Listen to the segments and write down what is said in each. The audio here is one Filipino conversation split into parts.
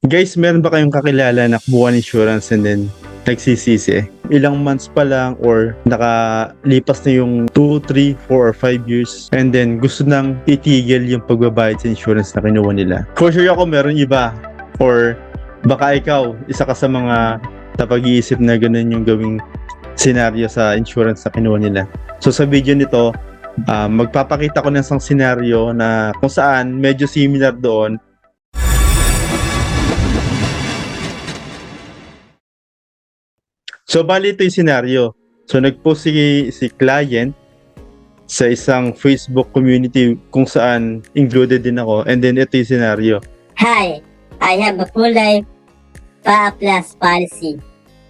Guys, meron ba kayong kakilala na kumuha ng insurance and then nagsisisi? Ilang months pa lang or nakalipas na yung 2, 3, 4, or 5 years and then gusto nang itigil yung pagbabayad sa insurance na kinuha nila. For sure ako meron iba or baka ikaw, isa ka sa mga napag-iisip na ganun yung gawing scenario sa insurance na kinuha nila. So sa video nito, magpapakita ko ng isang scenario na kung saan medyo similar doon. So, bali ito yung scenario. So, nag-post si client sa isang Facebook community kung saan included din ako. And then, ito yung scenario. Hi, I have a full life PA Plus policy.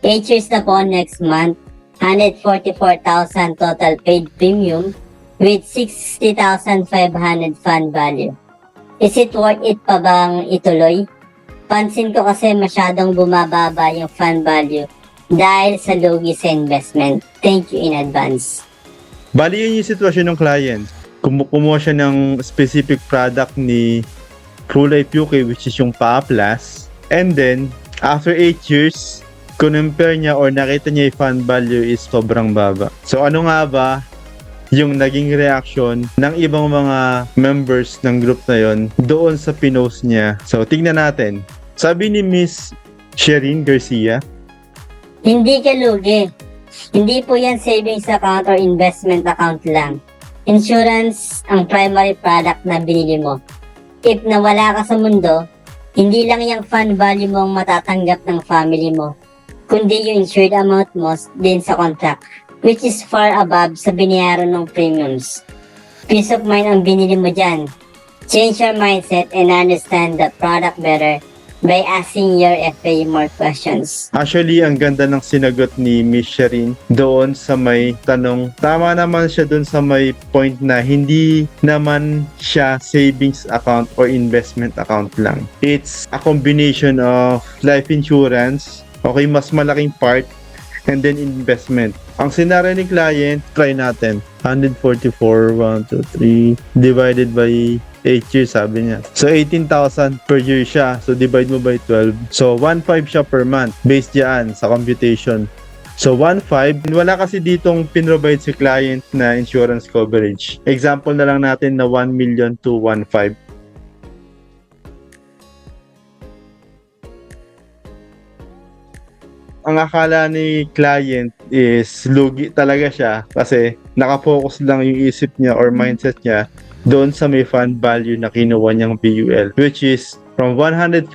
8 years na po next month. 144,000 total paid premium with 60,500 fund value. Is it worth it pa bang ituloy? Pansin ko kasi masyadong bumababa yung fund value dahil sa lugi sa investment. Thank you in advance. Bali yun yung sitwasyon ng client. Kumuha siya ng specific product ni Full Life UK which is yung PA Plus. And then, after 8 years, compare niya or nakita niya yung fund value is sobrang baba. So ano nga ba yung naging reaction ng ibang mga members ng group na yon doon sa pinost niya? So tingnan natin. Sabi ni Miss Sherin Garcia, Hindi ka lugi. Hindi po yan savings account or investment account lang. Insurance ang primary product na binili mo. If nawala ka sa mundo, hindi lang yung fund value mo ang matatanggap ng family mo, kundi yung insured amount mo din sa contract, which is far above sa binayaran ng premiums. Peace of mind ang binili mo dyan. Change your mindset and understand the product better by asking your FA more questions. actually ang ganda ng sinagot ni Miss Sherin doon sa may tanong. Tama naman siya doon sa may point na hindi naman siya savings account or investment account lang. It's a combination of life insurance, okay, mas malaking part, and then investment. Ang scenario ni client, try natin. 144, 1, 2, 3, divided by 8 years, sabi niya. So, 18,000 per year siya. So, divide mo by 12. So, 1.5 siya per month based diyan sa computation. So, 1.5. Wala kasi ditong pinrovide si client na insurance coverage. Example na lang natin na 1 million to 1.5. Ang akala ni client is lugi talaga siya kasi nakafocus lang yung isip niya or mindset niya doon sa may fund value na kinuha niyang BUL, which is from 144,000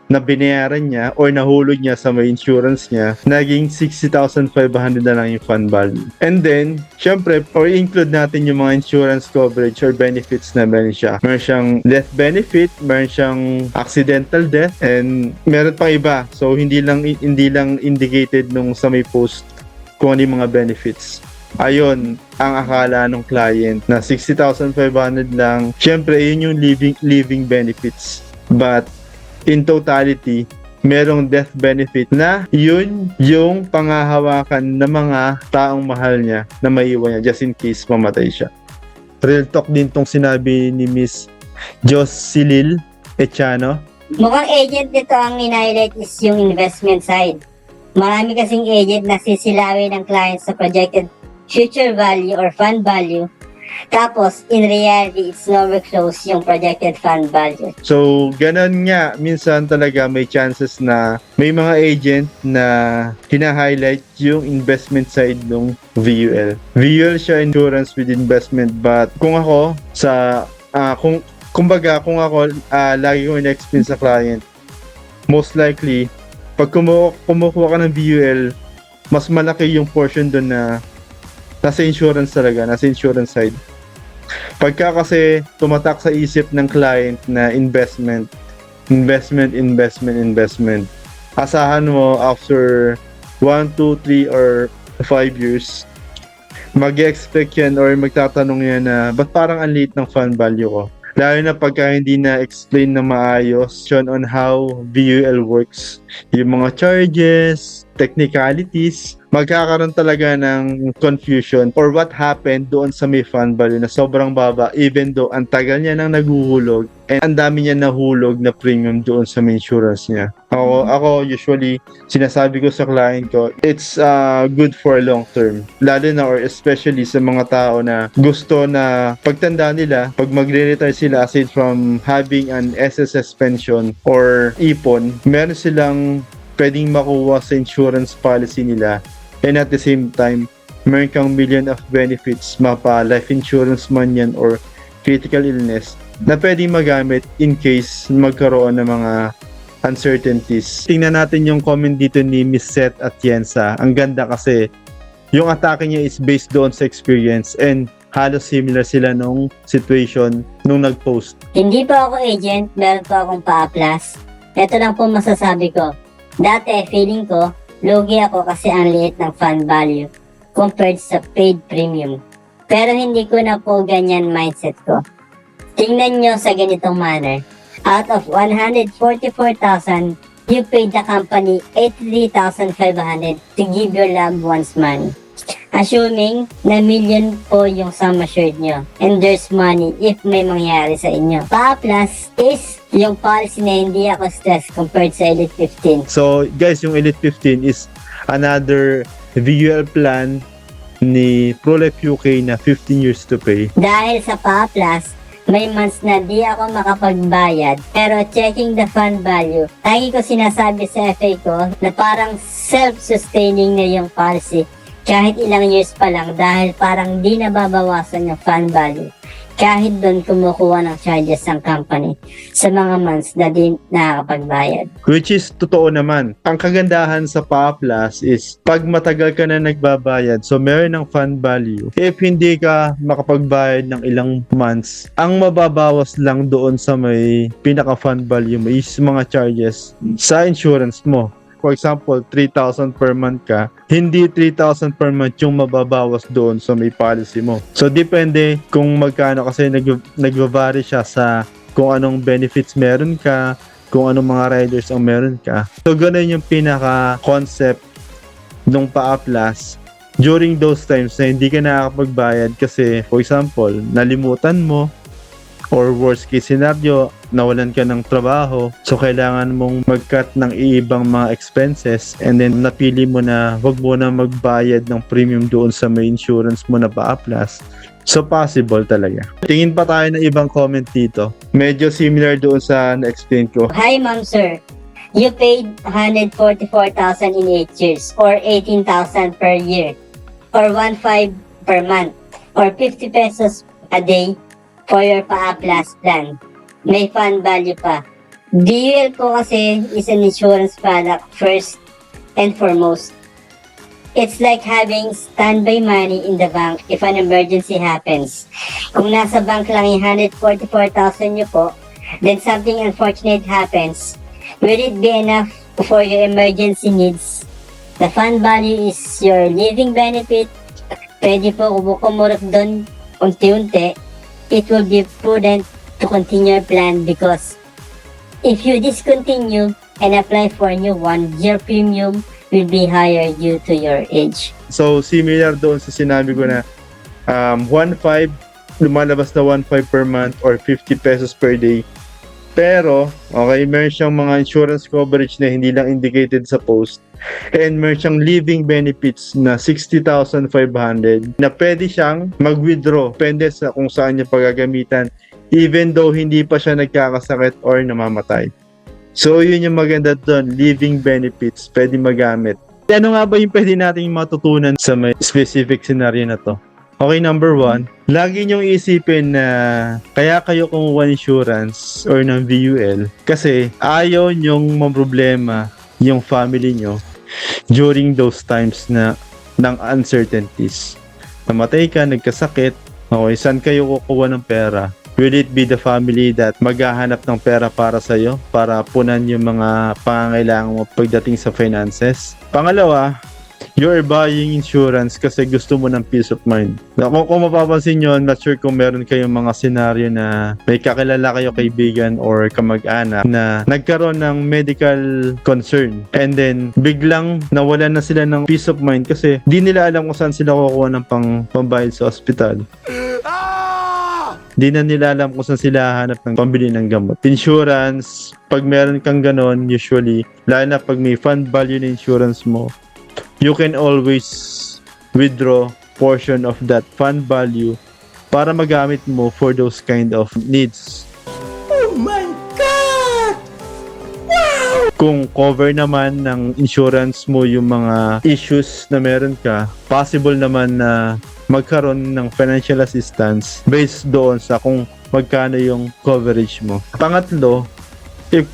na binayaran niya or nahulog niya sa may insurance niya, naging 60,500 na lang yung fund value. And then, syempre, or include natin yung mga insurance coverage or benefits na meron siya. Meron siyang death benefit, meron siyang accidental death, and meron pang iba. So, hindi lang indicated nung sa may post kung ano yung mga benefits. Ayon ang akala ng client na 60,500 lang. Syempre, yun yung living benefits. But, in totality, merong death benefit na yun yung pangahawakan ng mga taong mahal niya na maiwan niya just in case mamatay siya. Real talk din tong sinabi ni Miss Jocelyn Echano. Mukhang agent nito ang in-highlight is yung investment side. Marami kasing agent na sisilawin ng client sa projected future value or fund value. Tapos, in reality, it's nowhere close yung projected fund value. So, ganun nga, minsan talaga may chances na may mga agent na hina-highlight yung investment side ng VUL. VUL siya insurance with investment, but kung ako kung ako lagi kong in-explain sa client, most likely, pag kumukuha ka ng VUL, mas malaki yung portion doon na nasa insurance talaga, nasa insurance side. Pagka kasi tumatak sa isip ng client na investment, asahan mo after 1, 2, 3, or 5 years, mag-expect yan or magtatanong yan na, ba't parang ang liit ng fund value ko? Lalo na pagka hindi na-explain na maayos on how VUL works. Yung mga charges, technicalities, magkakaroon talaga ng confusion or what happened doon sa may fund value na sobrang baba even though ang tagal niya nang naguhulog and ang dami niya nahulog na premium doon sa may insurance niya. Ako usually, sinasabi ko sa client ko, it's good for long term. Lalo na or especially sa mga tao na gusto na pagtanda nila, pag magre-retire sila aside from having an SSS pension or ipon, meron silang pwedeng makuha sa insurance policy nila, and at the same time, meron kang million of benefits, mapa life insurance man yan or critical illness, na pwedeng magamit in case magkaroon ng mga uncertainties. Tingnan natin yung comment dito ni Miss Seth Atienza. Ang ganda kasi yung atake niya is based doon sa experience, and halos similar sila nung situation nung nag-post. Hindi po ako agent, meron po akong pa-plus. Ito lang po masasabi ko. Dati, feeling ko, lugi ako kasi ang liit ng fund value compared sa paid premium. Pero hindi ko na po ganyan mindset ko. Tingnan nyo sa ganitong manner. Out of 144,000, you paid the company 83,500 to give your loved ones money. Assuming na million po yung sum assured nyo, and there's money if may mangyari sa inyo. Pa-plus is yung policy na hindi ako stress compared sa Elite 15. So guys, yung Elite 15 is another VUL plan ni ProLife UK na 15 years to pay. Dahil sa pa-plus, may months na di ako makapagbayad, pero checking the fund value, lagi ko sinasabi sa FA ko na parang self-sustaining na yung policy kahit ilang years pa lang, dahil parang di nababawasan yung fund value kahit doon kumukuha ng charges ang company sa mga months na di nakakapagbayad. Which is totoo naman. Ang kagandahan sa PA Plus is pag matagal ka na nagbabayad, so meron ng fund value. If hindi ka makapagbayad ng ilang months, ang mababawas lang doon sa may pinaka fund value mo is mga charges sa insurance mo. For example, 3,000 per month ka, hindi 3,000 per month yung mababawas doon sa may policy mo. So, depende kung magkano kasi nag-vary siya sa kung anong benefits meron ka, kung anong mga riders ang meron ka. So, ganun yung pinaka-concept ng PA Plus during those times na hindi ka nakakapagbayad kasi, for example, nalimutan mo, or worst case scenario, nawalan ka ng trabaho, so kailangan mong mag-cut ng ibang mga expenses, and then napili mo na wag mo na magbayad ng premium doon sa may insurance mo na PA Plus. So possible talaga. Tingin pa tayo ng ibang comment dito. Medyo similar doon sa na-explain ko. Hi ma'am sir, you paid 144,000 in 8 years or 18,000 per year or 1.5 per month or 50 pesos a day for your PA Plus plan. May fund value pa. DUL po kasi is an insurance product first and foremost. It's like having standby money in the bank if an emergency happens. Kung nasa bank lang yung 144,000 nyo po, then something unfortunate happens, will it be enough for your emergency needs? The fund value is your living benefit. Pwede po kumurot doon unti-unti. It will be prudent to continue your plan because if you discontinue and apply for a new one, your premium will be higher due to your age. So, similar doon sa sinabi ko na 1.5, lumalabas na 1.5 per month or 50 pesos per day. Pero, okay, meron siyang mga insurance coverage na hindi lang indicated sa post. And meron siyang living benefits na 60,500 na pwede siyang mag-withdraw. Depende sa kung saan niya pagagamitan. Even though hindi pa siya nagkakasakit or namamatay. So, yun yung maganda doon. Living benefits, pwede magamit. Ano nga ba yung pwede nating matutunan sa may specific scenario na to? Okay, number 1, lagi niyong isipin na kaya kayo kumuha ng insurance or ng VUL kasi ayaw niyong mamroblema yung family niyo during those times na ng uncertainties. Namatay ka, nagkasakit, okay, saan kayo kukuha ng pera? Will it be the family that maghahanap ng pera para sa'yo para punan yung mga pangangailangan mo pagdating sa finances? Pangalawa, you're buying insurance kasi gusto mo ng peace of mind. Kung mapapansin nyo, I'm not sure kung meron kayong mga senaryo na may kakilala kayo kaibigan or kamag-anak na nagkaroon ng medical concern and then biglang nawalan na sila ng peace of mind kasi di nila alam kung saan sila kukuha ng pambayad sa ospital. Di na nila alam kung saan sila hanap ng pambili ng gamot. Insurance, pag meron kang ganon, usually, lalo na pag may fund value na insurance mo, you can always withdraw portion of that fund value para magamit mo for those kind of needs. Oh my God! Kung cover naman ng insurance mo yung mga issues na meron ka, possible naman na magkaroon ng financial assistance based doon sa kung magkano yung coverage mo. Pangatlo,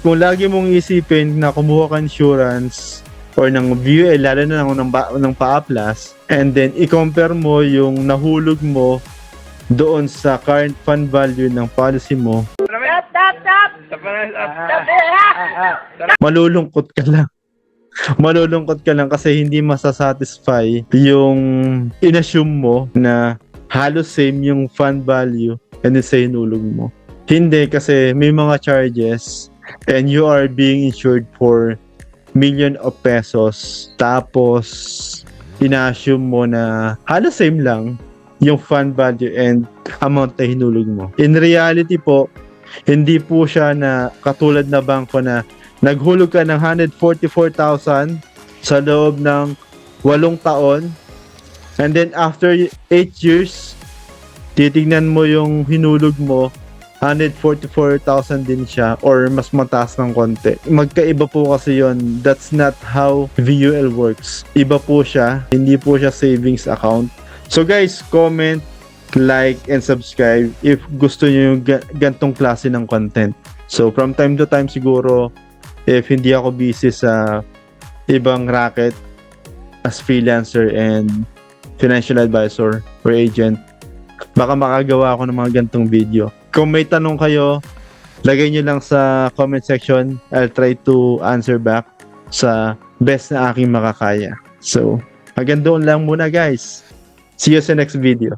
kung lagi mong isipin na kumuha ka insurance or ng VUL, lalo na ng PAA+, and then i-compare mo yung nahulog mo doon sa current fund value ng policy mo, malulungkot ka lang. Malulungkot ka lang kasi hindi masasatisfy yung inassume mo na halos same yung fund value and then sa hinulog mo. Hindi, kasi may mga charges and you are being insured for million of pesos, tapos ina-assume mo na halos same lang yung fund value and amount na hinulog mo. In reality po, hindi po siya na katulad na bangko na naghulog ka ng 144,000 sa loob ng 8 taon, and then after 8 years, titignan mo yung hinulog mo, 144,000 din siya or mas mataas ng konti. Magkaiba po kasi yon. That's not how VUL works. Iba po siya, hindi po siya savings account. So guys, comment, like, and subscribe if gusto niyo yung gantong klase ng content. So from time to time siguro, if hindi ako busy sa ibang racket as freelancer and financial advisor or agent, baka makagawa ako ng mga gantong video. Kung may tanong kayo, lagay nyo lang sa comment section. I'll try to answer back sa best na aking makakaya. So, hanggang doon lang muna guys. See you sa next video.